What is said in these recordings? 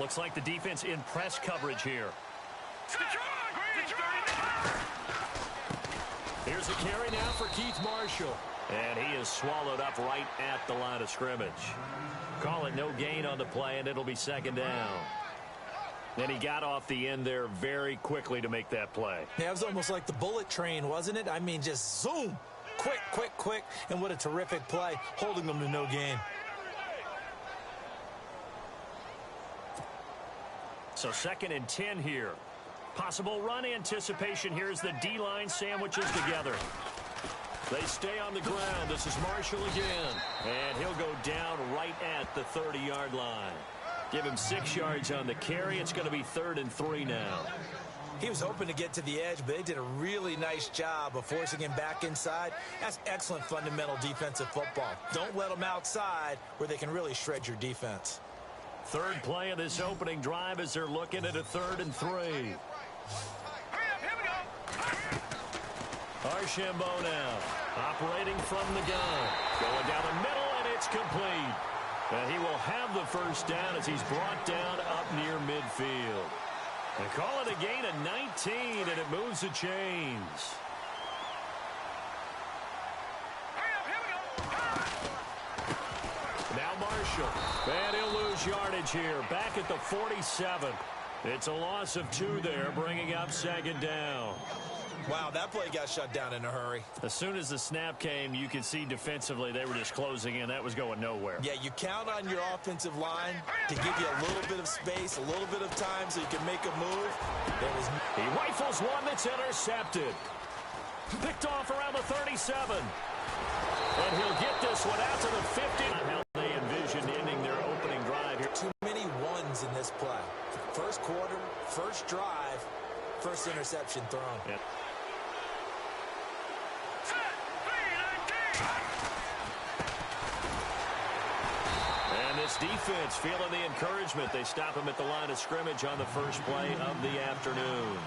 Looks like the defense in press coverage here. Here's a carry now for Keith Marshall. And he is swallowed up right at the line of scrimmage. Call it no gain on the play, and it'll be second down. And he got off the end there very quickly to make that play. Yeah, it was almost like the bullet train, wasn't it? I mean, just zoom. Quick, quick, quick. And what a terrific play, holding them to no gain. So 2nd and 10 here. Possible run anticipation here as the D-line sandwiches together. They stay on the ground. This is Marshall again. And he'll go down right at the 30-yard line. Give him 6 yards on the carry. It's going to be 3rd and 3 now. He was hoping to get to the edge, but they did a really nice job of forcing him back inside. That's excellent fundamental defensive football. Don't let them outside where they can really shred your defense. 3rd play of this opening drive as they're looking at a 3rd and 3. Archambault now, operating from the gun. Going down the middle, and it's complete. And he will have the first down as he's brought down up near midfield. They call it a gain of 19, and it moves the chains. Now Marshall, and he'll lose yardage here, back at the 47. It's a loss of 2 there, bringing up 2nd down. Wow, that play got shut down in a hurry. As soon as the snap came, you could see defensively they were just closing in. That was going nowhere. Yeah, you count on your offensive line to give you a little bit of space, a little bit of time so you can make a move. He rifles one that's intercepted. Picked off around the 37. And he'll get this one out to the 50. How they envisioned ending their opening drive here. Too many ones in this play. First quarter, first drive, first interception thrown. Yeah. And this defense feeling the encouragement. They stop him at the line of scrimmage on the first play of the afternoon.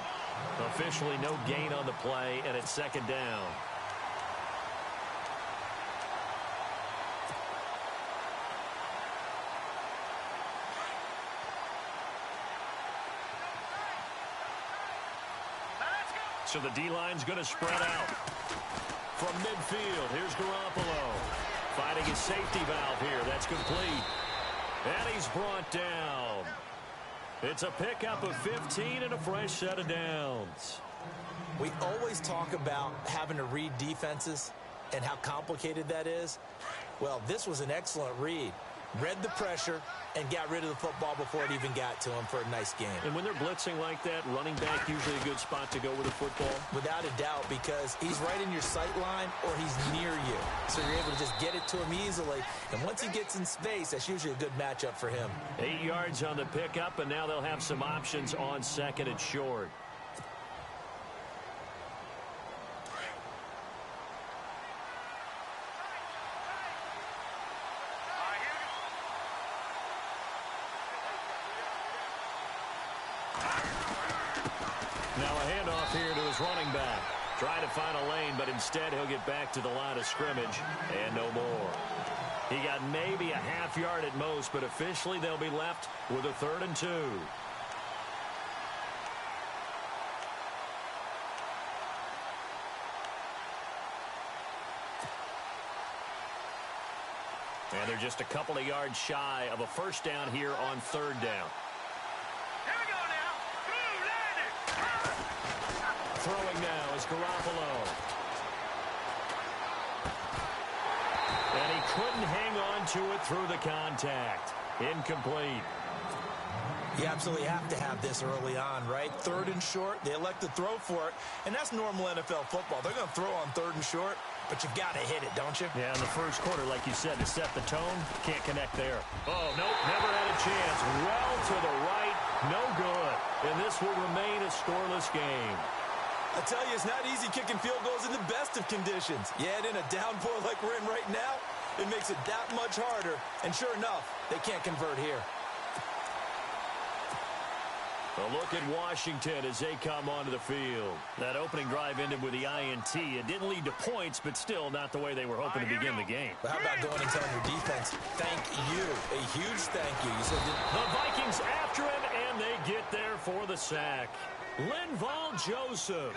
Officially no gain on the play, and it's 2nd down. So the D-line's going to spread out. From midfield, here's Garoppolo. Finding his safety valve here. That's complete. And he's brought down. It's a pickup of 15 and a fresh set of downs. We always talk about having to read defenses and how complicated that is. Well, this was an excellent read. Read the pressure and got rid of the football before it even got to him for a nice game. And when they're blitzing like that, running back usually a good spot to go with the football? Without a doubt, because he's right in your sight line or he's near you. So you're able to just get it to him easily. And once he gets in space, that's usually a good matchup for him. 8 yards on the pickup, and now they'll have some options on 2nd and short. Now a handoff here to his running back. Trying to find a lane, but instead he'll get back to the line of scrimmage and no more. He got maybe a half yard at most, but officially they'll be left with a 3rd and 2. And they're just a couple of yards shy of a first down here on 3rd down. Throwing now is Garoppolo. And he couldn't hang on to it through the contact. Incomplete. You absolutely have to have this early on, right? 3rd and short, they elect to throw for it, and that's normal NFL football. They're going to throw on 3rd and short, but you've got to hit it, don't you? Yeah, in the first quarter, like you said, to set the tone, can't connect there. Oh, nope, never had a chance. Well to the right, no good. And this will remain a scoreless game. I tell you, it's not easy kicking field goals in the best of conditions. Yet in a downpour like we're in right now, it makes it that much harder. And sure enough, they can't convert here. A look at Washington as they come onto the field. That opening drive ended with the INT. It didn't lead to points, but still not the way they were hoping to begin the game. But how about going and telling your defense, thank you, a huge thank you. You said the Vikings after him, and they get there for the sack. Linval Joseph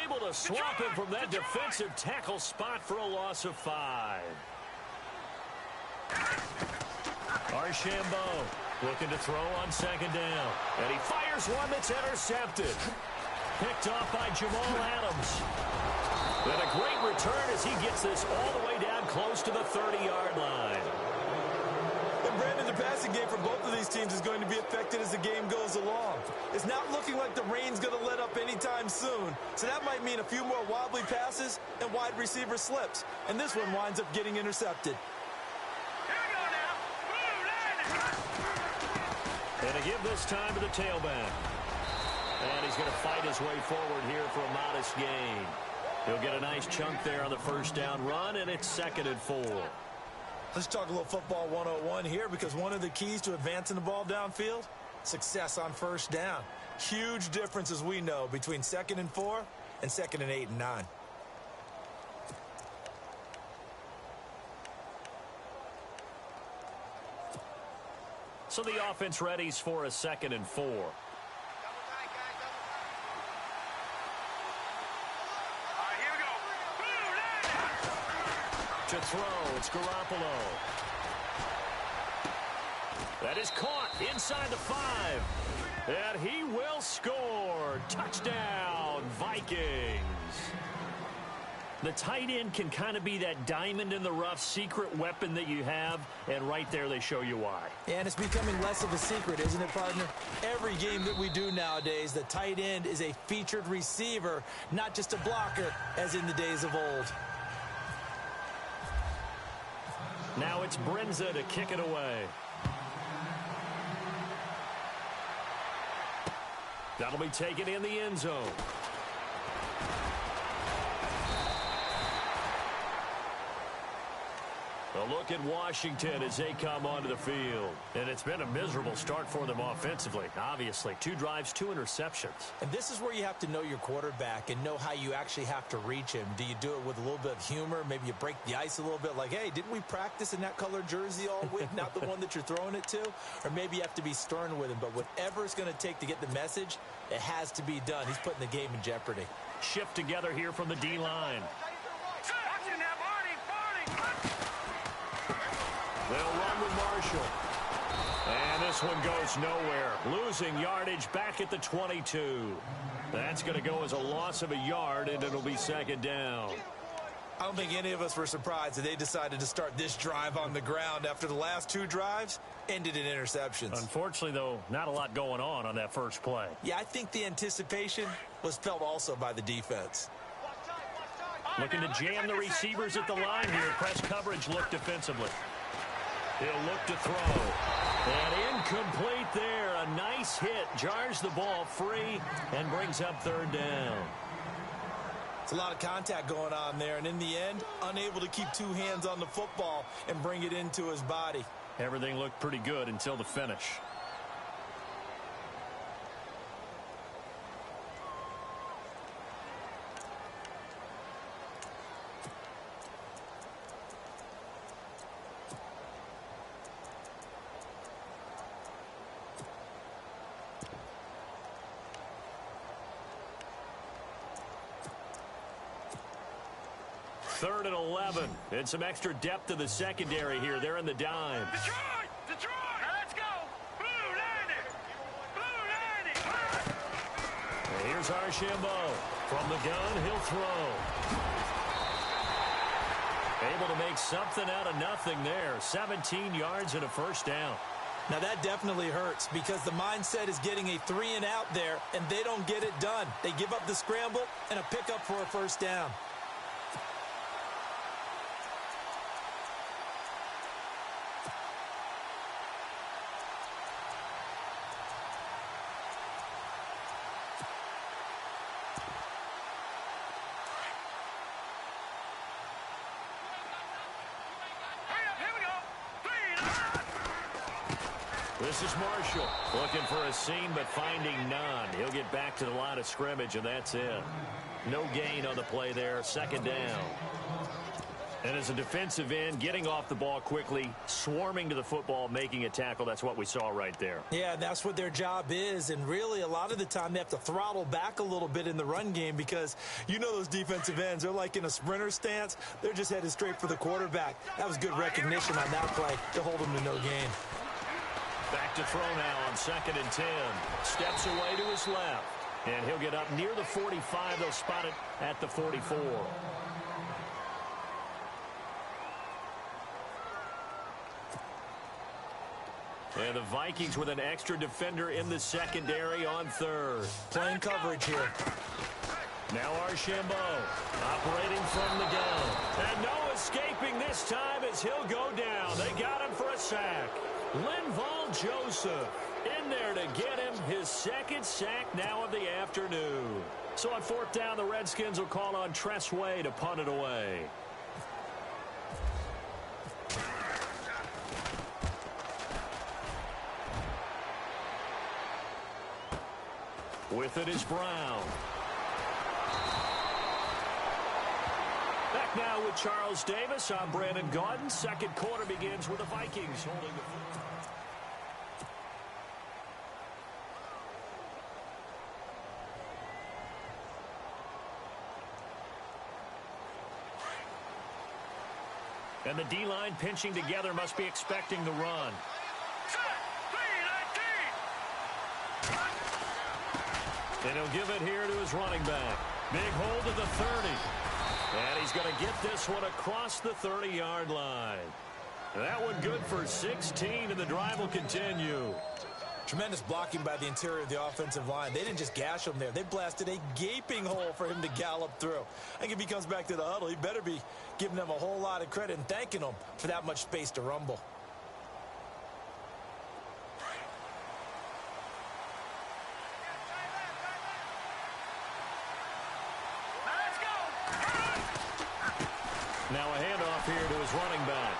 able to swap him from that defensive tackle spot for a loss of 5. Archambault looking to throw on second down. And he fires one that's intercepted. Picked off by Jamal Adams. And a great return as he gets this all the way down close to the 30-yard line. And Brandon, the passing game for both of these teams is going to be affected as the game goes along. It's not looking like the rain's going to let up anytime soon. So that might mean a few more wobbly passes and wide receiver slips. And this one winds up getting intercepted. And a give this time to the tailback. And he's going to fight his way forward here for a modest gain. He'll get a nice chunk there on the first down run, and it's 2nd and 4. Let's talk a little football 101 here, because one of the keys to advancing the ball downfield, success on first down. Huge difference, as we know, between 2nd and 4 and 2nd and 8 and 9. So the offense readies for a 2nd and 4. To throw, it's Garoppolo. That is caught inside the 5. And he will score. Touchdown, Vikings. The tight end can kind of be that diamond in the rough secret weapon that you have, and right there they show you why. And it's becoming less of a secret, isn't it, partner? Every game that we do nowadays, the tight end is a featured receiver, not just a blocker, as in the days of old. Now it's Brenza to kick it away. That'll be taken in the end zone. A look at Washington as they come onto the field. And it's been a miserable start for them offensively, obviously. 2 drives, 2 interceptions. And this is where you have to know your quarterback and know how you actually have to reach him. Do you do it with a little bit of humor? Maybe you break the ice a little bit like, hey, didn't we practice in that colored jersey all week, not the one that you're throwing it to? Or maybe you have to be stern with him. But whatever it's going to take to get the message, it has to be done. He's putting the game in jeopardy. Shift together here from the D-line. They'll run with Marshall. And this one goes nowhere. Losing yardage back at the 22. That's going to go as a loss of a yard, and it'll be 2nd down. I don't think any of us were surprised that they decided to start this drive on the ground after the last 2 drives ended in interceptions. Unfortunately, though, not a lot going on that first play. Yeah, I think the anticipation was felt also by the defense. Looking to jam the receivers at the line here. Press coverage look defensively. He'll look to throw. And incomplete there. A nice hit. Jars the ball free and brings up 3rd down. It's a lot of contact going on there. And in the end, unable to keep 2 hands on the football and bring it into his body. Everything looked pretty good until the finish. Third and 11. And some extra depth to the secondary here. They're in the dime. Detroit! Detroit! Now let's go! Blue landing! Blue landing! And here's Archambault. From the gun, he'll throw. Able to make something out of nothing there. 17 yards and a first down. Now that definitely hurts because the mindset is getting a 3 and out there, and they don't get it done. They give up the scramble and a pickup for a first down. This is Marshall looking for a seam but finding none. He'll get back to the line of scrimmage, and that's it. No gain on the play there. Second down. And as a defensive end, getting off the ball quickly, swarming to the football, making a tackle, that's what we saw right there. Yeah, that's what their job is. And really, a lot of the time, they have to throttle back a little bit in the run game because you know those defensive ends, they're like in a sprinter stance. They're just headed straight for the quarterback. That was good recognition on that play to hold them to no gain. Back to throw now on 2nd and 10. Steps away to his left. And he'll get up near the 45. They'll spot it at the 44. And the Vikings with an extra defender in the secondary on 3rd. Playing coverage here. Now Archambault operating from the gun. And no escaping this time as he'll go down. They got him for a sack. Linval Joseph in there to get him his 2nd sack now of the afternoon. So on 4th down, the Redskins will call on Tress Way to punt it away. With it is Brown. Back now with Charles Davis. I'm Brandon Gaudin. Second quarter begins with the Vikings holding the football. And the D-line pinching together, must be expecting the run. And he'll give it here to his running back. Big hold to the 30. And he's going to get this one across the 30-yard line. That one good for 16, and the drive will continue. Tremendous blocking by the interior of the offensive line. They didn't just gash him there. They blasted a gaping hole for him to gallop through. I think if he comes back to the huddle, he better be giving them a whole lot of credit and thanking them for that much space to rumble. Now a handoff here to his running back.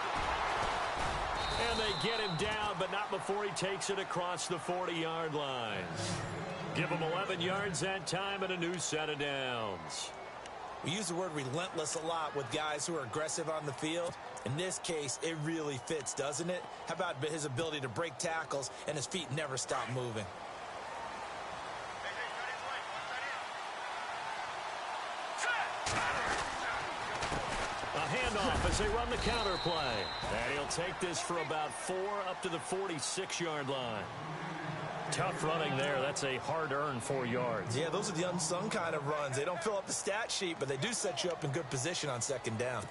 And they get him down, but not before he takes it across the 40-yard line. Give him 11 yards that time and a new set of downs. We use the word relentless a lot with guys who are aggressive on the field. In this case, it really fits, doesn't it? How about his ability to break tackles and his feet never stop moving? Handoff as they run the counter play. And he'll take this for about 4 up to the 46-yard line. Tough running there. That's a hard-earned 4 yards. Yeah, those are the unsung kind of runs. They don't fill up the stat sheet, but they do set you up in good position on 2nd down.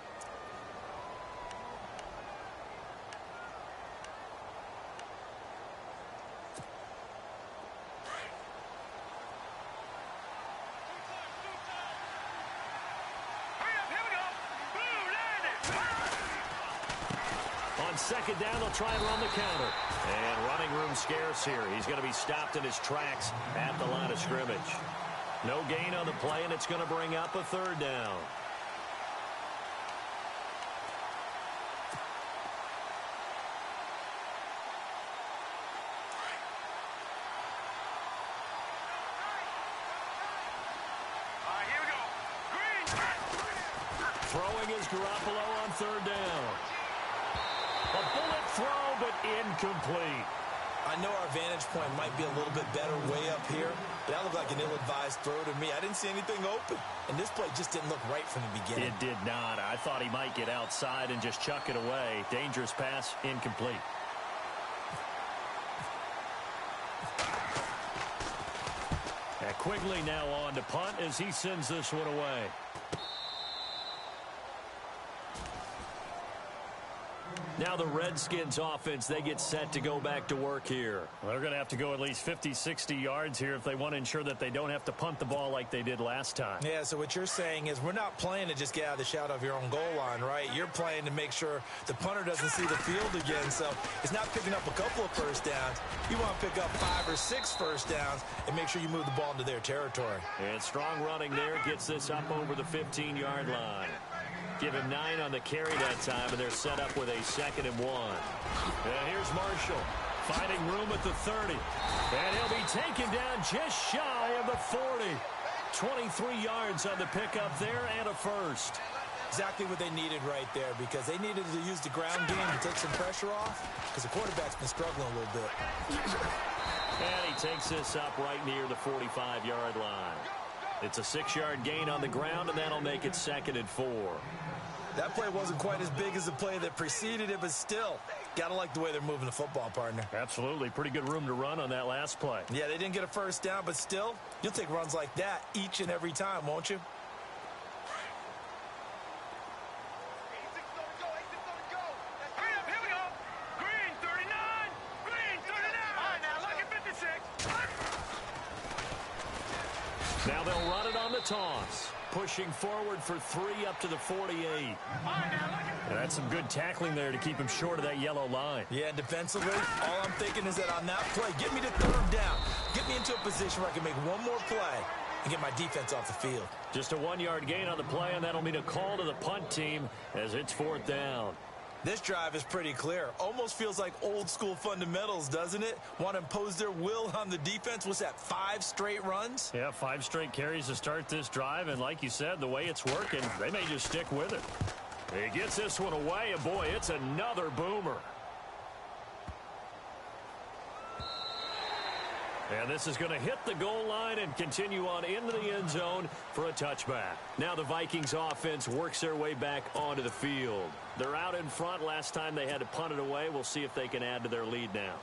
On 2nd down, they'll try and run the counter. And running room scarce here. He's going to be stopped in his tracks at the line of scrimmage. No gain on the play, and it's going to bring up a 3rd down. Here we go. Green. Throwing is Garoppolo on 3rd down. A bullet throw, but incomplete. I know our vantage point might be a little bit better way up here, but that looked like an ill-advised throw to me. I didn't see anything open, and this play just didn't look right from the beginning. It did not. I thought he might get outside and just chuck it away. Dangerous pass, incomplete. And Quigley now on to punt as he sends this one away. Now the Redskins offense, they get set to go back to work here. Well, they're going to have to go at least 50, 60 yards here if they want to ensure that they don't have to punt the ball like they did last time. Yeah, so what you're saying is we're not playing to just get out of the shadow of your own goal line, right? You're playing to make sure the punter doesn't see the field again. So it's not picking up a couple of first downs. You want to pick up 5 or 6 first downs and make sure you move the ball into their territory. And strong running there gets this up over the 15-yard line. Give him 9 on the carry that time, and they're set up with a 2nd and 1. And here's Marshall Finding room at the 30. And he'll be taken down just shy of the 40. 23 yards on the pickup there and a first. Exactly what they needed right there, because they needed to use the ground game to take some pressure off, because the quarterback's been struggling a little bit. And he takes this up right near the 45-yard line. It's a 6-yard gain on the ground, and that'll make it 2nd and 4. That play wasn't quite as big as the play that preceded it, but still, gotta like the way they're moving the football, partner. Absolutely. Pretty good room to run on that last play. Yeah, they didn't get a first down, but still, you'll take runs like that each and every time, won't you? Here we go. Green 39. Green 39. All right, now look at 56. Now they'll run it on the toss. Pushing forward for 3 up to the 48. And that's some good tackling there to keep him short of that yellow line. Yeah, and defensively, all I'm thinking is that on that play, get me to 3rd down. Get me into a position where I can make one more play and get my defense off the field. Just a 1-yard gain on the play, and that'll mean a call to the punt team as it's 4th down. This drive is pretty clear. Almost feels like old school fundamentals, doesn't it? Want to impose their will on the defense. What's that, 5 straight runs? Yeah, 5 straight carries to start this drive, and like you said, the way it's working, they may just stick with it. He gets this one away, and boy, it's another boomer. And this is going to hit the goal line and continue on into the end zone for a touchback. Now the Vikings offense works their way back onto the field. They're out in front. Last time they had to punt it away. We'll see if they can add to their lead now.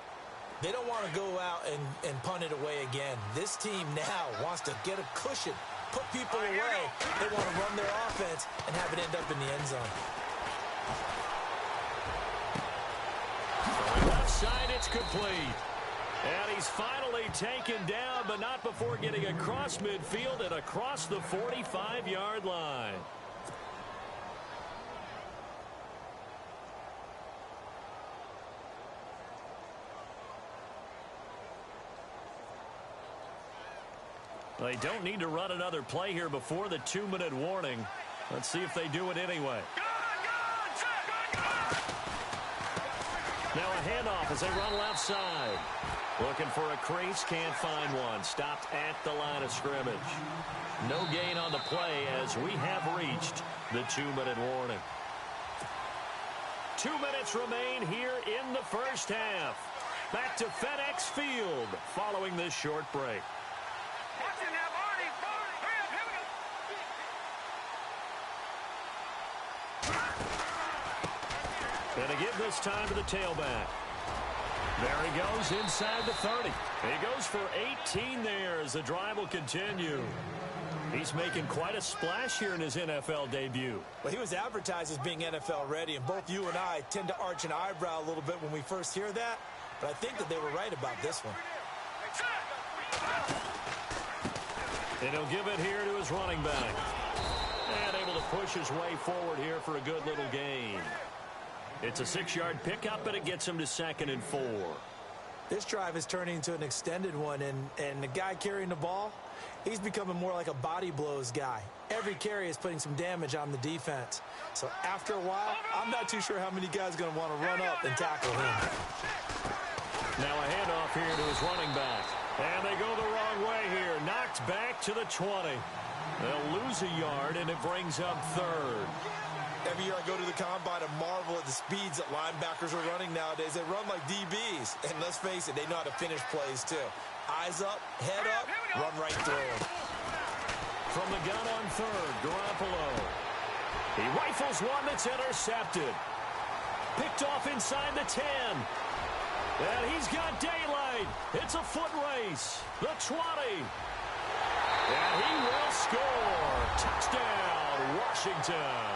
They don't want to go out and punt it away again. This team now wants to get a cushion, put people away. They want to run their offense and have it end up in the end zone. On the left side, it's complete. And he's finally taken down, but not before getting across midfield and across the 45-yard line. They don't need to run another play here before the 2-minute warning. Let's see if they do it anyway. Now a handoff as they run left side. Looking for a crease, can't find one. Stopped at the line of scrimmage. No gain on the play as we have reached the 2-minute warning. 2 minutes remain here in the first half. Back to FedEx Field following this short break. And to give this time to the tailback. There he goes inside the 30. He goes for 18 there as the drive will continue. He's making quite a splash here in his NFL debut. Well, he was advertised as being NFL ready, and both you and I tend to arch an eyebrow a little bit when we first hear that, but I think that they were right about this one. And he'll give it here to his running back. And able to push his way forward here for a good little gain. It's a 6-yard pickup, but it gets him to 2nd and 4. This drive is turning into an extended one, and the guy carrying the ball, he's becoming more like a body blows guy. Every carry is putting some damage on the defense. So after a while, I'm not too sure how many guys are going to want to run up and tackle him. Now a handoff here to his running back. And they go the wrong way here. Knocked back to the 20. They'll lose a yard, and it brings up 3rd. Every year I go to the combine and marvel at the speeds that linebackers are running nowadays. They run like DBs. And let's face it, they know how to finish plays too. Eyes up, head up, run right through them. From the gun on 3rd, Garoppolo. He rifles one that's intercepted. Picked off inside the 10. And he's got daylight. It's a foot race. The 20. And he will score. Touchdown, Washington.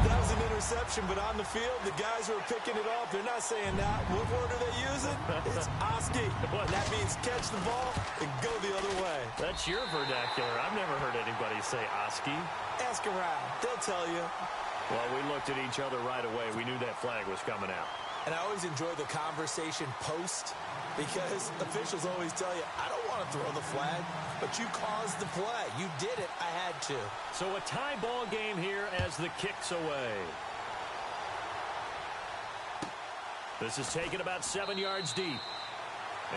That was an interception, but on the field, the guys who are picking it off, they're not saying that. What word are they using? It's Oski. And that means catch the ball and go the other way. That's your vernacular. I've never heard anybody say Oski. Ask around. They'll tell you. Well, we looked at each other right away. We knew that flag was coming out. And I always enjoy the conversation post, because officials always tell you, I don't want to throw the flag, but you caused the play. You did it. I had to. So a tie ball game here as the kick's away. This is taken about 7 yards deep.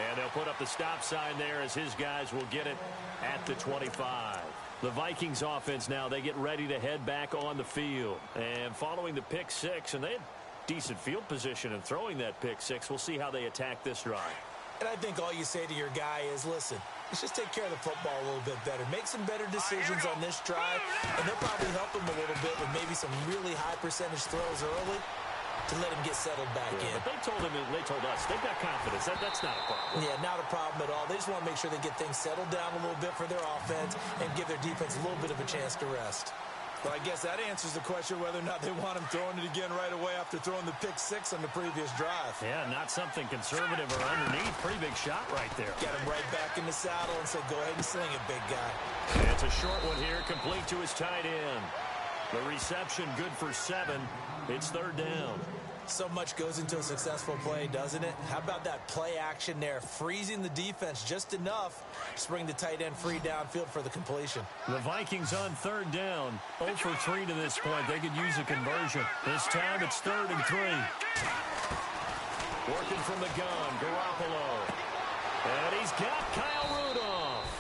And they'll put up the stop sign there as his guys will get it at the 25. The Vikings offense now, they get ready to head back on the field. And following the pick six, and they had decent field position in throwing that pick six, we'll see how they attack this drive. And I think all you say to your guy is, listen, let's just take care of the football a little bit better. Make some better decisions on this drive, and they'll probably help him a little bit with maybe some really high percentage throws early to let him get settled back in. But they told us, they've got confidence. That's not a problem. Yeah, not a problem at all. They just want to make sure they get things settled down a little bit for their offense and give their defense a little bit of a chance to rest. Well, I guess that answers the question whether or not they want him throwing it again right away after throwing the pick six on the previous drive. Yeah, not something conservative or underneath. Pretty big shot right there. Got him right back in the saddle and said, go ahead and sling it, big guy. And it's a short one here, complete to his tight end. The reception good for 7. It's 3rd down. So much goes into a successful play, doesn't it? How about that play action there, freezing the defense just enough to bring the tight end free downfield for the completion. The Vikings on 3rd down, 0 for 3 to this point. They could use a conversion. This time it's 3rd and 3. Working from the gun, Garoppolo. And he's got Kyle Rudolph.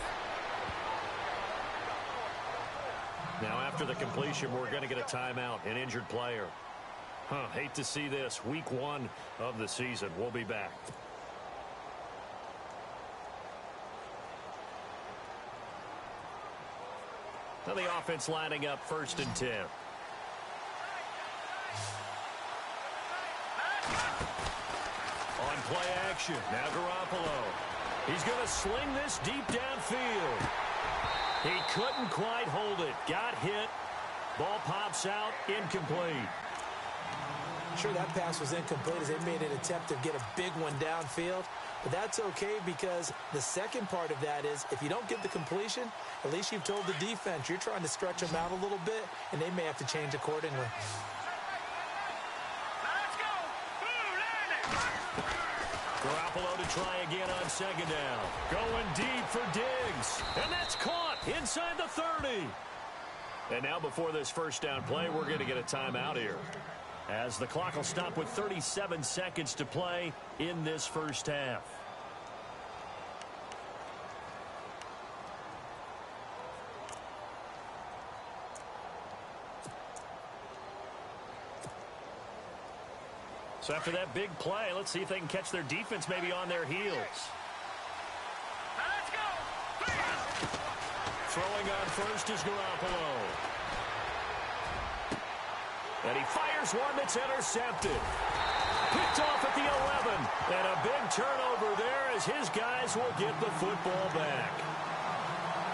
Now after the completion, we're going to get a timeout, an injured player. Hate to see this. Week 1 of the season. We'll be back. Now the offense lining up 1st and 10. On play action. Now Garoppolo. He's going to sling this deep downfield. He couldn't quite hold it. Got hit. Ball pops out. Incomplete. Sure, that pass was incomplete as they made an attempt to get a big one downfield. But that's okay because the second part of that is if you don't get the completion, at least you've told the defense you're trying to stretch them out a little bit, and they may have to change accordingly. Let's go. Garoppolo to try again on 2nd down. Going deep for Diggs. And that's caught inside the 30. And now before this 1st down play, we're going to get a timeout here, as the clock will stop with 37 seconds to play in this 1st half. So after that big play, let's see if they can catch their defense maybe on their heels. Let's go. Throwing on 1st is Garoppolo. And he fires one that's intercepted. Picked off at the 11. And a big turnover there as his guys will get the football back.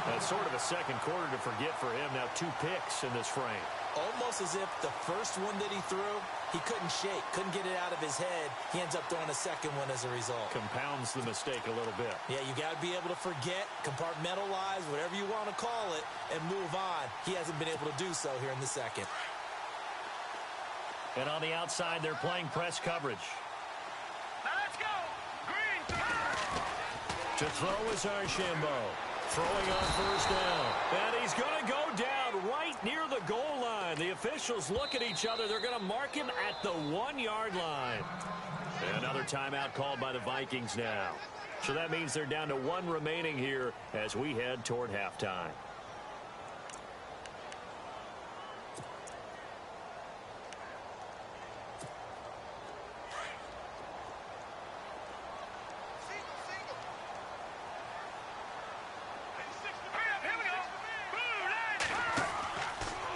That's sort of a second quarter to forget for him. Now 2 picks in this frame. Almost as if the first one that he threw, he couldn't shake, couldn't get it out of his head. He ends up throwing a second one as a result. Compounds the mistake a little bit. Yeah, you got to be able to forget, compartmentalize, whatever you want to call it, and move on. He hasn't been able to do so here in the second. And on the outside, they're playing press coverage. Let's go. Green. To throw is Archambault. Throwing on 1st down. And he's going to go down right near the goal line. The officials look at each other. They're going to mark him at the 1-yard line. And another timeout called by the Vikings now. So that means they're down to 1 remaining here as we head toward halftime.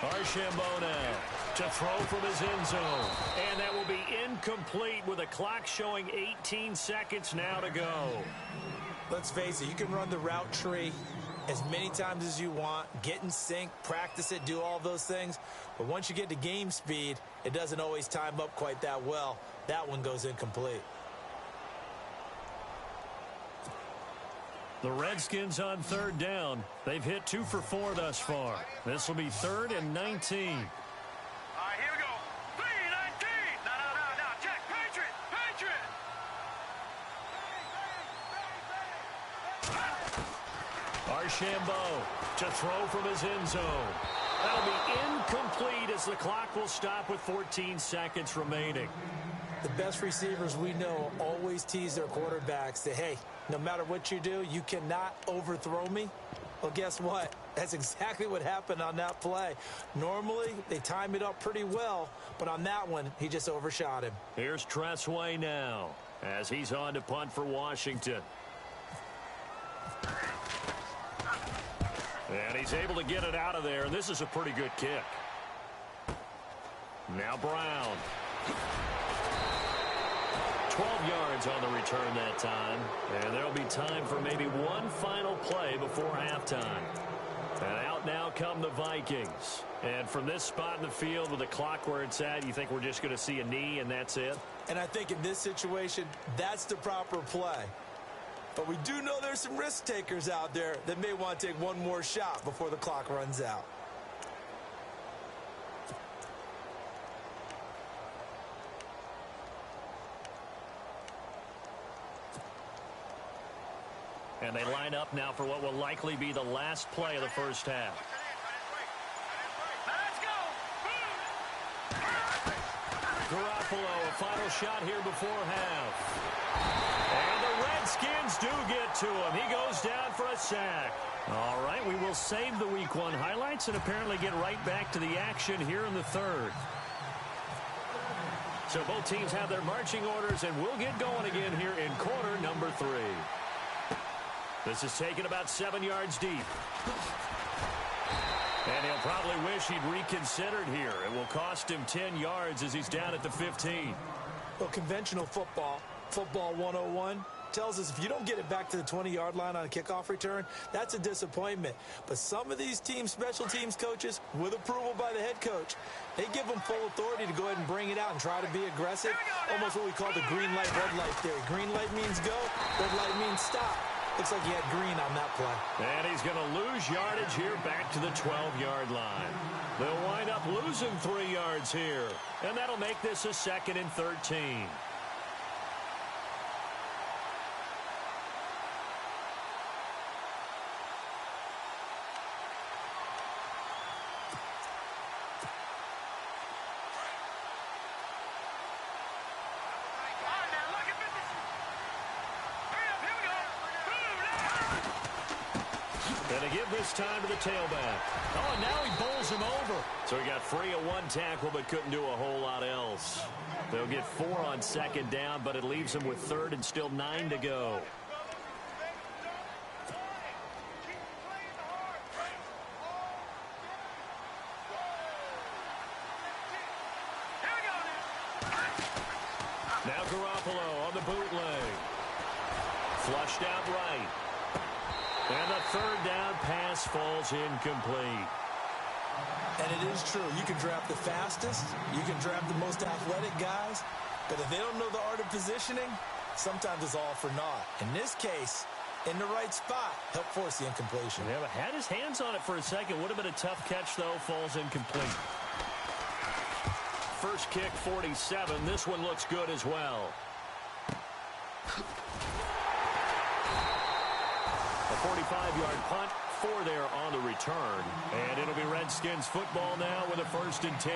Archambault now to throw from his end zone. And that will be incomplete with a clock showing 18 seconds now to go. Let's face it, you can run the route tree as many times as you want, get in sync, practice it, do all those things. But once you get to game speed, it doesn't always time up quite that well. That one goes incomplete. The Redskins on 3rd down. They've hit 2 for 4 thus far. This will be 3rd and 19. All right, here we go. 3-19. No. Check. Patriot. Archambault to throw from his end zone. That'll be incomplete as the clock will stop with 14 seconds remaining. The best receivers we know always tease their quarterbacks that, hey, no matter what you do, you cannot overthrow me. Well, guess what? That's exactly what happened on that play. Normally, they time it up pretty well, but on that one, he just overshot him. Here's Tressway now as he's on to punt for Washington. And he's able to get it out of there, and this is a pretty good kick. Now Brown. 12 yards on the return that time. And there'll be time for maybe one final play before halftime. And out now come the Vikings. And from this spot in the field with the clock where it's at, you think we're just going to see a knee and that's it? And I think in this situation, that's the proper play. But we do know there's some risk takers out there that may want to take one more shot before the clock runs out. And they line up now for what will likely be the last play of the first half. Let's go. Garoppolo, a final shot here before half. And the Redskins do get to him. He goes down for a sack. All right, we will save the Week 1 highlights and apparently get right back to the action here in the third. So both teams have their marching orders, and we'll get going again here in quarter number 3. This is taken about 7 yards deep. And he'll probably wish he'd reconsidered here. It will cost him 10 yards as he's down at the 15. Well, conventional football 101, tells us if you don't get it back to the 20-yard line on a kickoff return, that's a disappointment. But some of these teams, special teams coaches, with approval by the head coach, they give them full authority to go ahead and bring it out and try to be aggressive. Almost what we call the green light, red light theory. Green light means go, red light means stop. Looks like he had green on that play. And he's going to lose yardage here back to the 12-yard line. They'll wind up losing 3 yards here. And that'll make this a 2nd and 13. This time to the tailback. Oh, and now he bowls him over. So he got free of one tackle but couldn't do a whole lot else. They'll get 4 on 2nd down, but it leaves him with 3rd and still 9 to go. Now Garoppolo on the bootleg. Flushed out right. And the 3rd down pass falls incomplete. And it is true. You can draft the fastest. You can draft the most athletic guys. But if they don't know the art of positioning, sometimes it's all for naught. In this case, in the right spot, helped force the incompletion. Yeah, but had his hands on it for a second. Would have been a tough catch, though. Falls incomplete. First kick, 47. This one looks good as well. A 45-yard punt, 4 there on the return. And it'll be Redskins football now with a 1st and 10.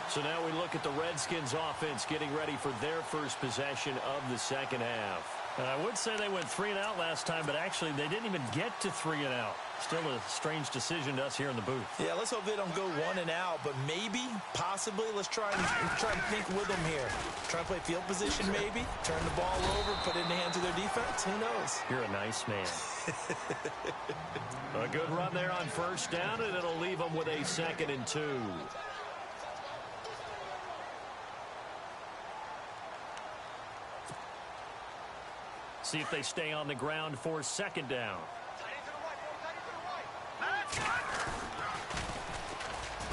So now we look at the Redskins offense getting ready for their first possession of the second half. I would say they went 3 and out last time, but actually they didn't even get to 3 and out. Still a strange decision to us here in the booth. Yeah, let's hope they don't go 1 and out, but maybe, possibly, let's try and think with them here. Try and play field position maybe, turn the ball over, put it in the hands of their defense. Who knows? You're a nice man. A good run there on 1st down, and it'll leave them with a 2nd and 2. See if they stay on the ground for 2nd down.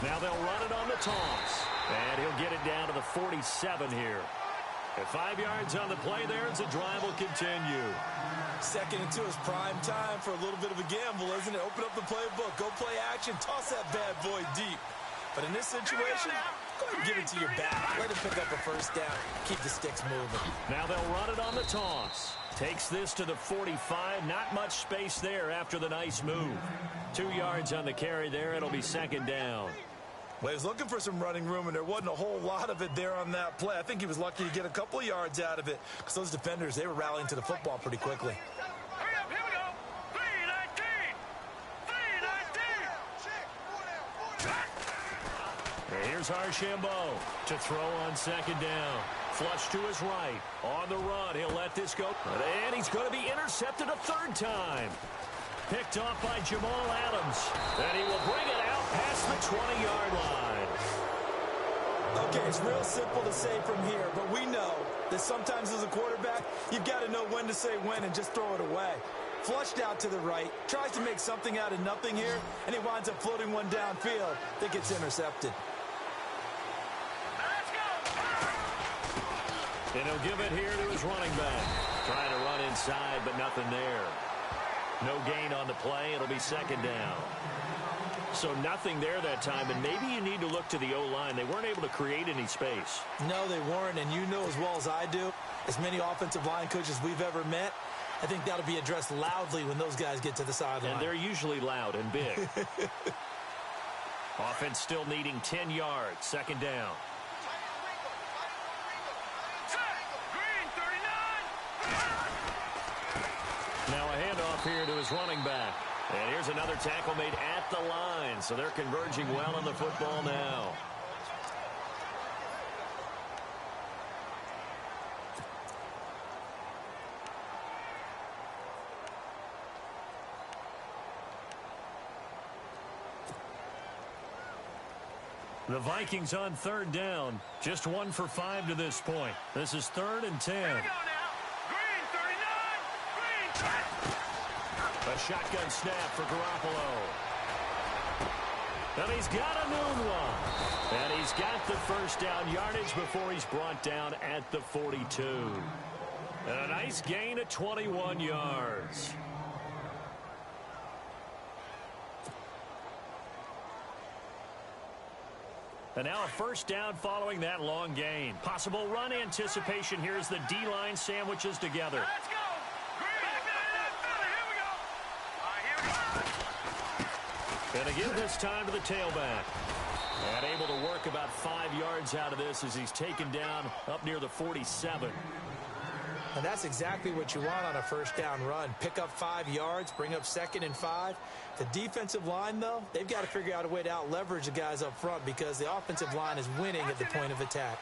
Now they'll run it on the toss. And he'll get it down to the 47 here. At 5 yards on the play there as the drive will continue. 2nd and 2 is prime time for a little bit of a gamble, isn't it? Open up the playbook, go play action, toss that bad boy deep. But in this situation, go ahead and give it to your back. Let him pick up a 1st down. Keep the sticks moving. Now they'll run it on the toss. Takes this to the 45. Not much space there after the nice move. 2 yards on the carry there. It'll be 2nd down. Well, he was looking for some running room, and there wasn't a whole lot of it there on that play. I think he was lucky to get a couple of yards out of it because those defenders, they were rallying to the football pretty quickly. Hurry up, here we go. 3-19. 3-19. And here's Archambault to throw on second down. Flush to his right. On the run, he'll let this go. And he's going to be intercepted a third time. Picked off by Jamal Adams. And he will bring it out past the 20-yard line. Okay, it's real simple to say from here, but we know that sometimes as a quarterback, you've got to know when to say when and just throw it away. Flushed out to the right, tries to make something out of nothing here, and he winds up floating one downfield that gets intercepted. And he'll give it here to his running back. Trying to run inside, but nothing there. No gain on the play. It'll be second down. So nothing there that time, and maybe you need to look to the O-line. They weren't able to create any space. No, they weren't, and you know as well as I do, as many offensive line coaches we've ever met, I think that'll be addressed loudly when those guys get to the sideline. And they're usually loud and big. Offense still needing 10 yards. Second down. Now a handoff here to his running back. And here's another tackle made at the line. So they're converging well on the football now. The Vikings on third down. Just 1 for 5 to this point. This is 3rd and 10. Here we go now. Green 39. Green. A shotgun snap for Garoppolo. And he's got a noon one. And he's got the first down yardage before he's brought down at the 42. And a nice gain of 21 yards. And now a first down following that long gain. Possible run anticipation here as the D-line sandwiches together. Let's go. Green. Back to that Philly. Here we go. And again this time to the tailback. And able to work about 5 yards out of this as he's taken down up near the 47. And that's exactly what you want on a first down run. Pick up 5 yards, bring up 2nd and 5. The defensive line, though, they've got to figure out a way to out-leverage the guys up front because the offensive line is winning at the point of attack.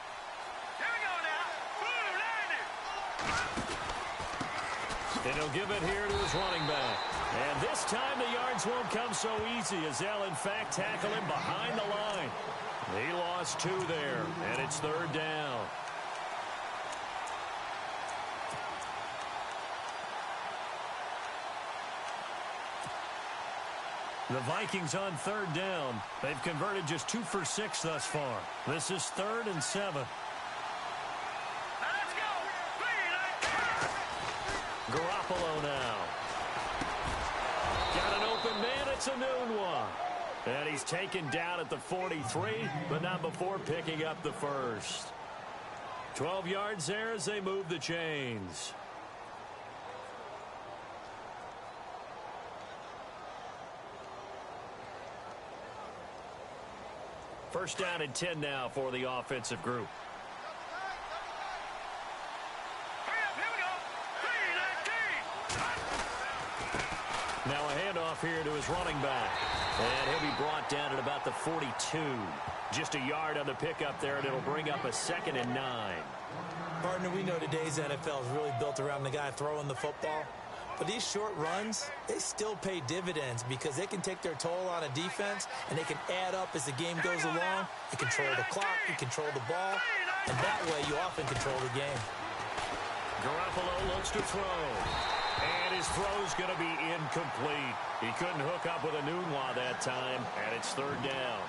Here we go now. And he'll give it here to his running back. And this time the yards won't come so easy as they'll, in fact, tackle him behind the line. He lost 2 there, and it's 3rd down. The Vikings on 3rd down. They've converted just 2 for 6 thus far. This is 3rd and 7. Let's go. Garoppolo now. Got an open man. It's a noon one. And he's taken down at the 43, but not before picking up the first. 12 yards there as they move the chains. First down and 10 now for the offensive group. Hurry up, here we go. 3-19. Now a handoff here to his running back. And he'll be brought down at about the 42. Just a yard on the pickup there, and it'll bring up a 2nd and 9. Partner, we know today's NFL is really built around the guy throwing the football. But these short runs, they still pay dividends because they can take their toll on a defense and they can add up as the game goes along. You control the clock, you control the ball, and that way you often control the game. Garoppolo looks to throw. And his throw's going to be incomplete. He couldn't hook up with a Nunwa that time, and it's 3rd down.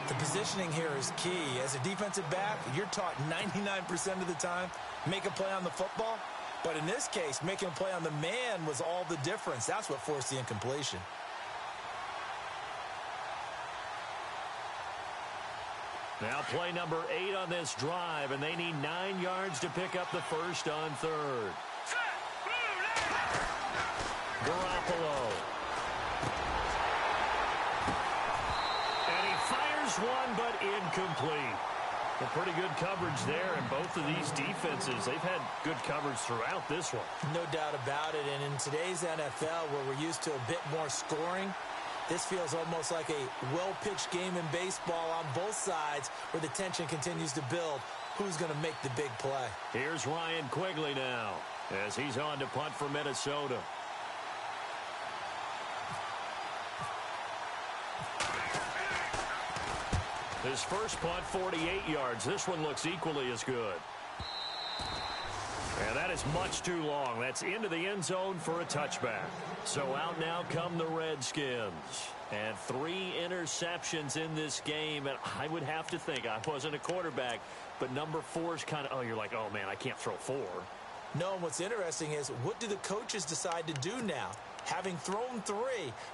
The positioning here is key. As a defensive back, you're taught 99% of the time, make a play on the football. But in this case, making a play on the man was all the difference. That's what forced the incompletion. Now play number 8 on this drive, and they need 9 yards to pick up the first on 3rd. Garoppolo. And he fires Fires one, but incomplete. A pretty good coverage there, and both of these defenses, they've had good coverage throughout this one. No doubt about it, and in today's NFL, where we're used to a bit more scoring, this feels almost like a well-pitched game in baseball on both sides where the tension continues to build. Who's going to make the big play? Here's Ryan Quigley now as he's on to punt for Minnesota. His first punt, 48 yards. This one looks equally as good. And that is much too long. That's into the end zone for a touchback. So out now come the Redskins. And 3 interceptions in this game. And I would have to think, I wasn't a quarterback, but number 4 is kind of, oh, you're like, oh, man, I can't throw 4. No, and what's interesting is, what do the coaches decide to do now? Having thrown 3,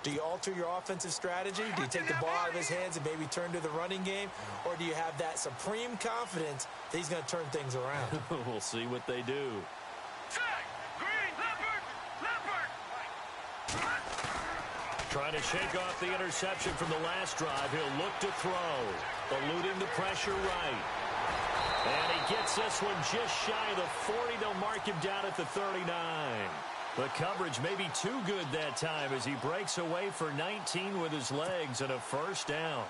do you alter your offensive strategy? Do you take the ball out of his hands and maybe turn to the running game? Or do you have that supreme confidence that he's going to turn things around? We'll see what they do. Green, leopard. Trying to shake off the interception from the last drive. He'll look to throw. Eluding the pressure right. And he gets this one just shy of the 40. They'll mark him down at the 39. The coverage may be too good that time as he breaks away for 19 with his legs and a first down.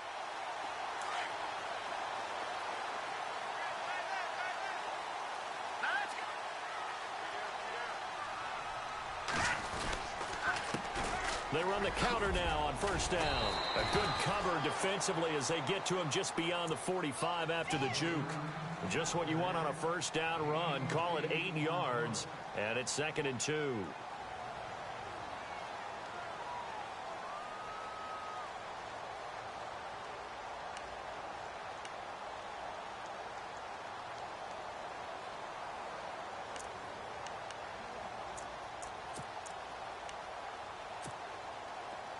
They run the counter now on first down. A good cover defensively as they get to him just beyond the 45 after the juke. Just what you want on a first down run. Call it 8 yards, and it's 2nd and 2.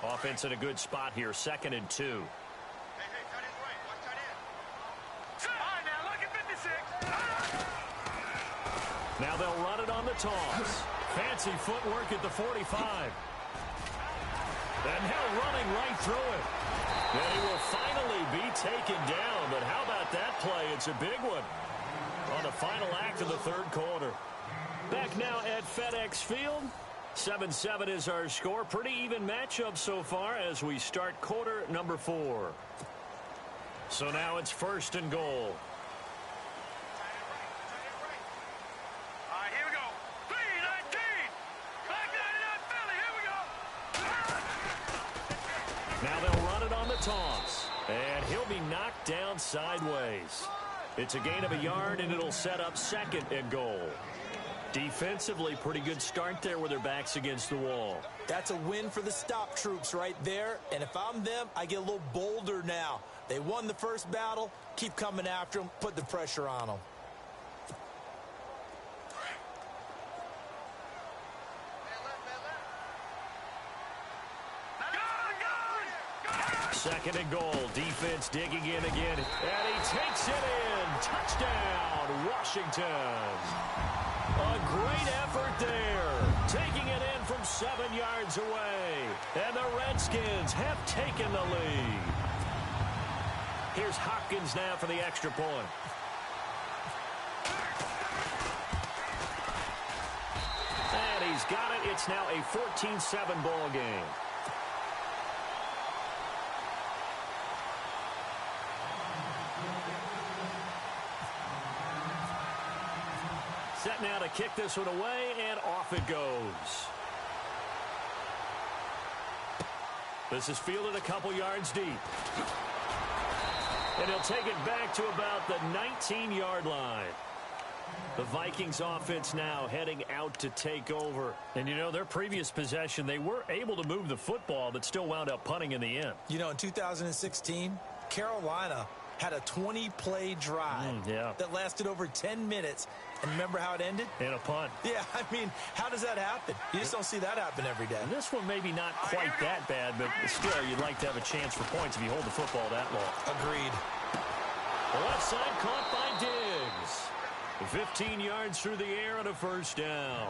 Offense in a good spot here, 2nd and 2. Hey, tight end's right. Watch tight end. All right, now look at 56. Now they'll run it on the toss. Fancy footwork at the 45. And now running right through it. And he will finally be taken down. But how about that play? It's a big one on the final act of the 3rd quarter. Back now at FedEx Field. 7-7 is our score. Pretty even matchup so far as we start quarter number 4. So now it's 1st and goal. All right, here we go. 3-19. Back 99 Philly. Here we go. Now they'll run it on the toss. And he'll be knocked down sideways. It's a gain of a yard, and it'll set up 2nd and goal. Defensively, pretty good start there with their backs against the wall. That's a win for the stop troops right there. And if I'm them, I get a little bolder now. They won the first battle. Keep coming after them. Put the pressure on them. Second and goal. Defense digging in again. And he takes it in. Touchdown, Washington. A great effort there. Taking it in from 7 yards away. And the Redskins have taken the lead. Here's Hopkins now for the extra point. And he's got it. It's now a 14-7 ball game. Set now to kick this one away, and off it goes. This is fielded a couple yards deep. And he'll take it back to about the 19-yard line. The Vikings offense now heading out to take over. And, you know, their previous possession, they were able to move the football, but still wound up punting in the end. You know, in 2016, Carolina had a 20-play drive that lasted over 10 minutes. And remember how it ended? And a punt. Yeah, I mean, how does that happen? You just don't see that happen every day. And this one maybe not quite that bad, but still, you'd like to have a chance for points if you hold the football that long. Agreed. The left side caught by Diggs. 15 yards through the air and a first down.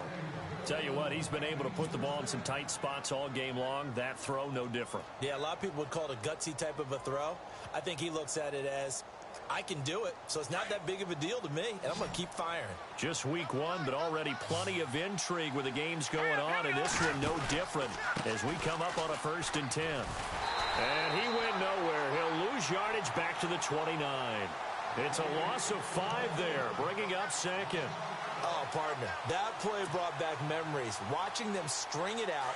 Tell you what, he's been able to put the ball in some tight spots all game long. That throw, no different. Yeah, a lot of people would call it a gutsy type of a throw. I think he looks at it as, I can do it, so it's not that big of a deal to me, and I'm going to keep firing. Just week one, but already plenty of intrigue with the games going on, and this one no different as we come up on a 1st and 10. And he went nowhere. He'll lose yardage back to the 29. It's a loss of 5 there, bringing up 2nd. Oh, partner, that play brought back memories. Watching them string it out,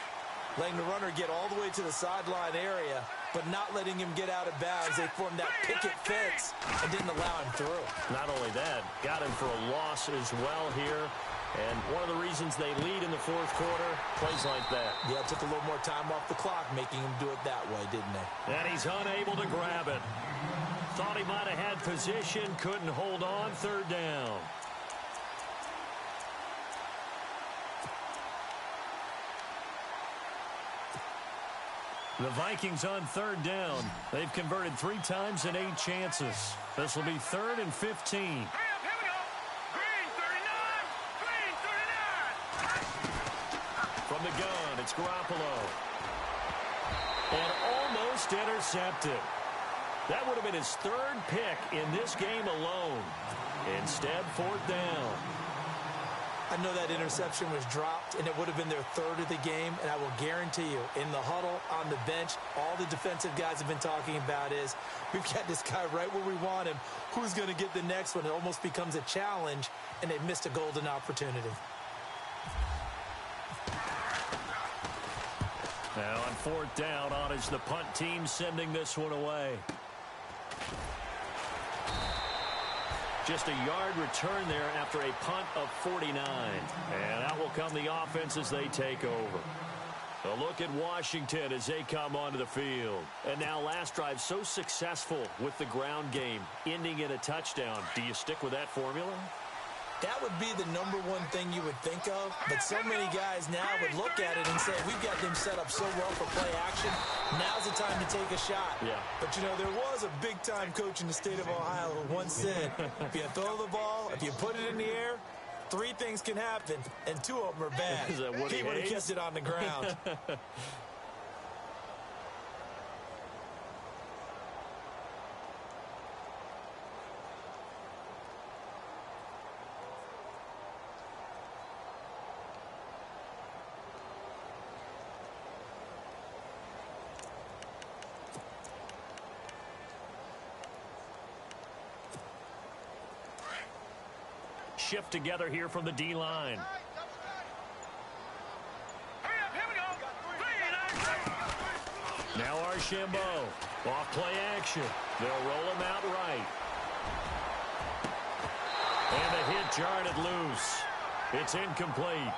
letting the runner get all the way to the sideline area, but not letting him get out of bounds. They formed that picket fence and didn't allow him through. Not only that, got him for a loss as well here. And one of the reasons they lead in the 4th quarter, plays like that. Yeah, it took a little more time off the clock, making him do it that way, didn't they? And he's unable to grab it. Thought he might have had position, couldn't hold on, 3rd down. The Vikings on 3rd down. They've converted 3 times in 8 chances. This will be 3rd and 15. Here we go. Green 39. Green 39. From the gun, it's Garoppolo. And almost intercepted. That would have been his 3rd pick in this game alone. Instead, 4th down. I know that interception was dropped, and it would have been their 3rd of the game, and I will guarantee you, in the huddle, on the bench, all the defensive guys have been talking about is, we've got this guy right where we want him. Who's going to get the next one? It almost becomes a challenge, and they missed a golden opportunity. Now on 4th down, on is the punt team sending this one away. Just a yard return there after a punt of 49. And out will come the offense as they take over. A look at Washington as they come onto the field. And now last drive so successful with the ground game, ending in a touchdown. Do you stick with that formula? That would be the number one thing you would think of, but so many guys now would look at it and say, we've got them set up so well for play action. Now's the time to take a shot. Yeah. But, you know, there was a big-time coach in the state of Ohio who once said, if you throw the ball, if you put it in the air, 3 things can happen, and 2 of them are bad. Is that what he would have kept it on the ground. Shift together here from the D-line. Here we go. Now Archambault. Off play action. They'll roll him out right. And the hit jarred it loose. It's incomplete.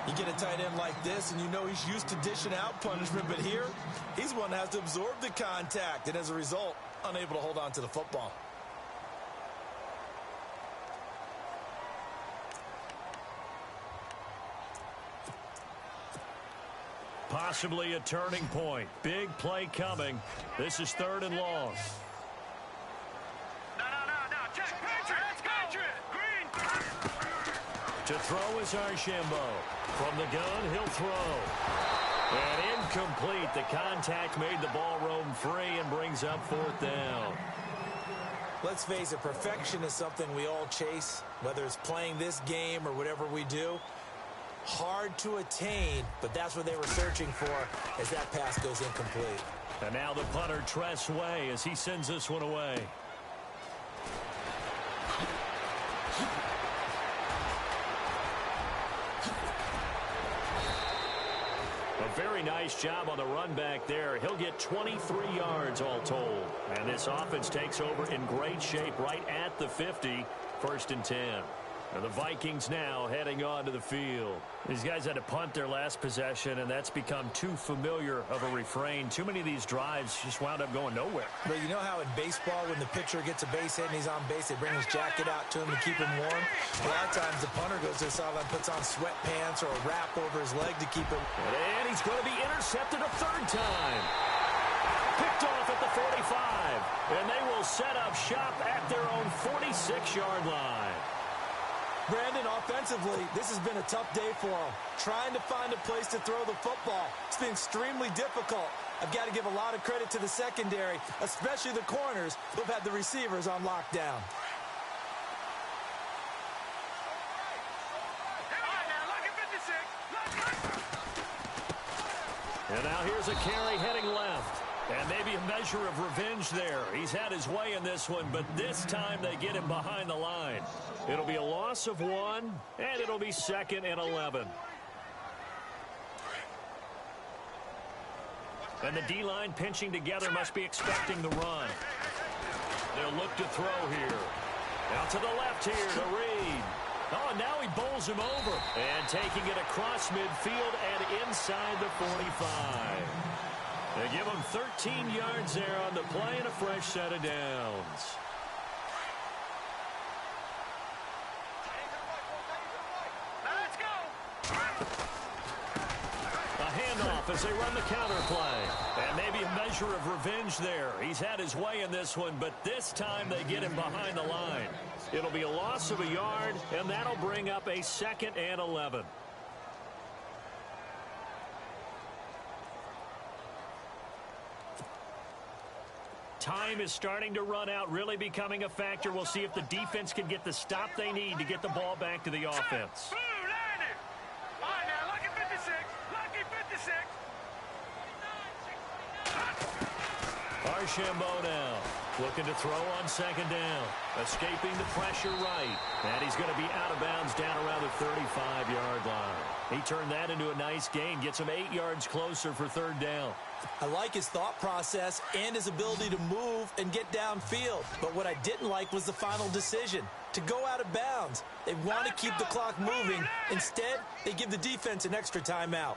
You get a tight end like this, and you know he's used to dishing out punishment, but here, he's one that has to absorb the contact, and as a result, unable to hold on to the football. Possibly a turning point. Big play coming. This is 3rd and long. No. Check. Patriot. Green. To throw is Archambault. From the gun, he'll throw. And incomplete. The contact made the ball roam free and brings up 4th down. Let's face it, perfection is something we all chase, whether it's playing this game or whatever we do. Hard to attain, but that's what they were searching for as that pass goes incomplete. And now the punter, Tress Way, as he sends this one away. A very nice job on the run back there. He'll get 23 yards all told. And this offense takes over in great shape right at the 50, 1st and 10. And the Vikings now heading onto the field. These guys had to punt their last possession, and that's become too familiar of a refrain. Too many of these drives just wound up going nowhere. But you know how in baseball, when the pitcher gets a base hit and he's on base, they bring his jacket out to him to keep him warm? A lot of times the punter goes to the sideline, puts on sweatpants or a wrap over his leg to keep him. And he's going to be intercepted a 3rd time. Picked off at the 45. And they will set up shop at their own 46-yard line. Brandon, offensively, this has been a tough day for him. Trying to find a place to throw the football. It's been extremely difficult. I've got to give a lot of credit to the secondary, especially the corners who've had the receivers on lockdown. And now here's a carry heading left. And maybe a measure of revenge there. He's had his way in this one, but this time they get him behind the line. It'll be a loss of 1, and it'll be 2nd and 11. And the D-line pinching together must be expecting the run. They'll look to throw here. Out to the left here to Reed. Oh, now he bowls him over. And taking it across midfield and inside the 45. They give him 13 yards there on the play and a fresh set of downs. Let's go. A handoff as they run the counter play. And maybe a measure of revenge there. He's had his way in this one, but this time they get him behind the line. It'll be a loss of a yard, and that'll bring up a 2nd and 11. Time is starting to run out, really becoming a factor. We'll see if the defense can get the stop they need to get the ball back to the offense. Boom, landed. All right, now, lucky 56. Lucky 56. Archambault now looking to throw on 2nd down. Escaping the pressure right. And he's going to be out of bounds down around the 35-yard line. He turned that into a nice gain. Gets him 8 yards closer for 3rd down. I like his thought process and his ability to move and get downfield. But what I didn't like was the final decision, to go out of bounds. They want to keep the clock moving. Instead, they give the defense an extra timeout.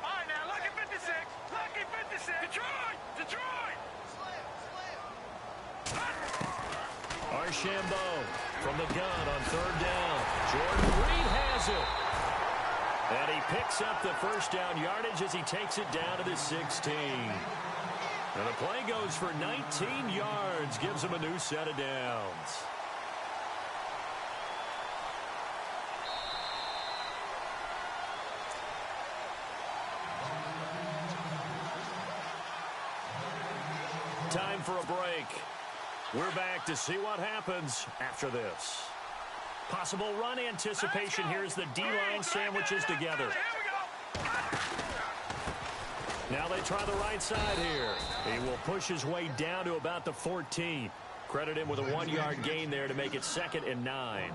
All right, now, lucky 56. Lucky 56. Detroit. Detroit. Archambault from the gun on 3rd down. Jordan Reed has it. And he picks up the first down yardage as he takes it down to the 16. And the play goes for 19 yards, gives him a new set of downs. Time for a break. We're back to see what happens after this. Possible run anticipation here as the D-line sandwiches together. Now they try the right side here. He will push his way down to about the 14. Credit him with a 1-yard gain there to make it 2nd and 9.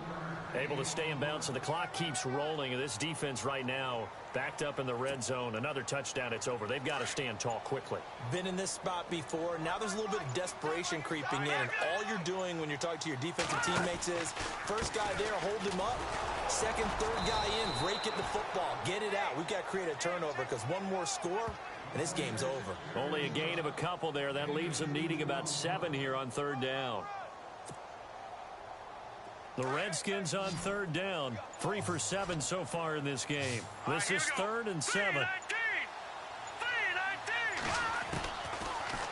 Able to stay in bounds, so the clock keeps rolling. And this defense right now backed up in the red zone. Another touchdown, it's over. They've got to stand tall quickly. Been in this spot before. Now there's a little bit of desperation creeping in. And all you're doing when you're talking to your defensive teammates is, first guy there, hold him up. Second, third guy in, break it the football. Get it out. We've got to create a turnover because one more score, and this game's over. Only a gain of a couple there. That leaves them needing about 7 here on 3rd down. The Redskins on 3rd down, 3 for 7 so far in this game. This is 3rd and 7.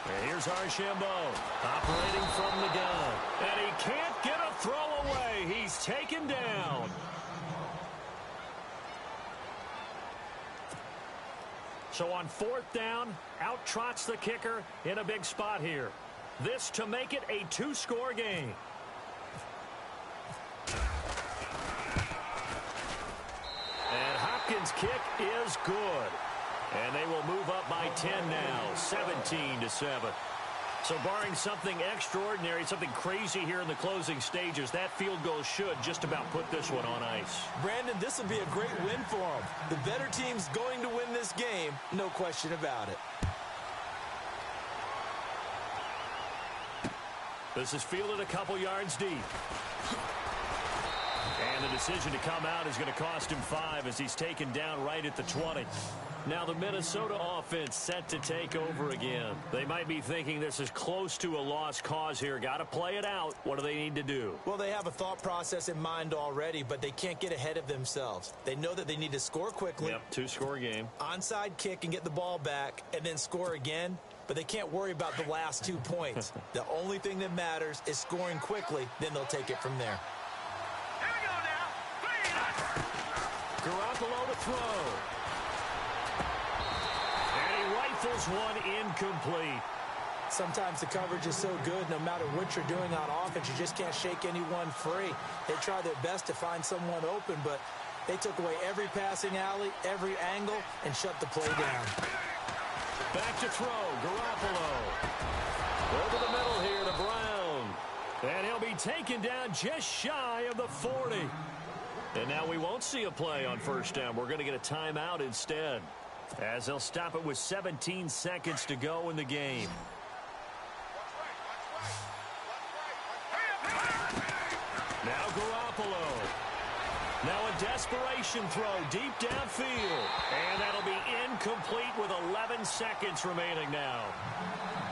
And here's Archambault operating from the gun. And he can't get a throw away. He's taken down. So on 4th down, out trots the kicker in a big spot here. This to make it a 2-score game. And Hopkins' kick is good. And they will move up by 10 now, 17-7. So barring something extraordinary, something crazy here in the closing stages, that field goal should just about put this one on ice. Brandon, this will be a great win for them. The better team's going to win this game, no question about it. This is fielded a couple yards deep. And the decision to come out is going to cost him 5 as he's taken down right at the 20. Now the Minnesota offense set to take over again. They might be thinking this is close to a lost cause here. Got to play it out. What do they need to do? Well, they have a thought process in mind already, but they can't get ahead of themselves. They know that they need to score quickly. Yep, 2-score game. Onside kick and get the ball back, and then score again. but they can't worry about the last 2 points. The only thing that matters is scoring quickly, then they'll take it from there. Here we go now. Garoppolo to throw. And he rifles one incomplete. Sometimes the coverage is so good, no matter what you're doing on offense, you just can't shake anyone free. They try their best to find someone open, but they took away every passing alley, every angle, and shut the play down. Back to throw, Garoppolo. Over the middle here to Brown. And he'll be taken down just shy of the 40. And now we won't see a play on first down. We're going to get a timeout instead, as they'll stop it with 17 seconds to go in the game. Now Garoppolo. Now a desperation throw deep downfield. And that'll be incomplete with 11 seconds remaining now.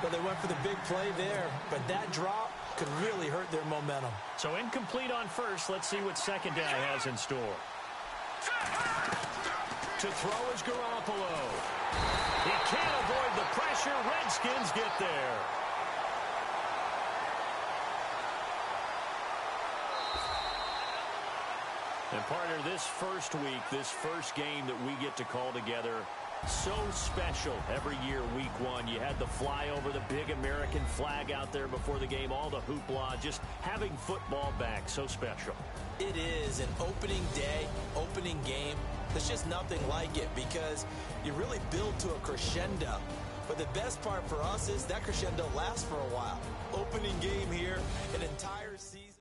Well, they went for the big play there, but that drop could really hurt their momentum. So incomplete on first. Let's see what second down has in store. To throw is Garoppolo. He can't avoid the pressure. Redskins get there. And partner, this first week, this first game that we get to call together, so special every year, week one. You had the flyover, the big American flag out there before the game, all the hoopla, just having football back, so special. It is an opening day, opening game. There's just nothing like it because you really build to a crescendo. But the best part for us is that crescendo lasts for a while. Opening game here, an entire season.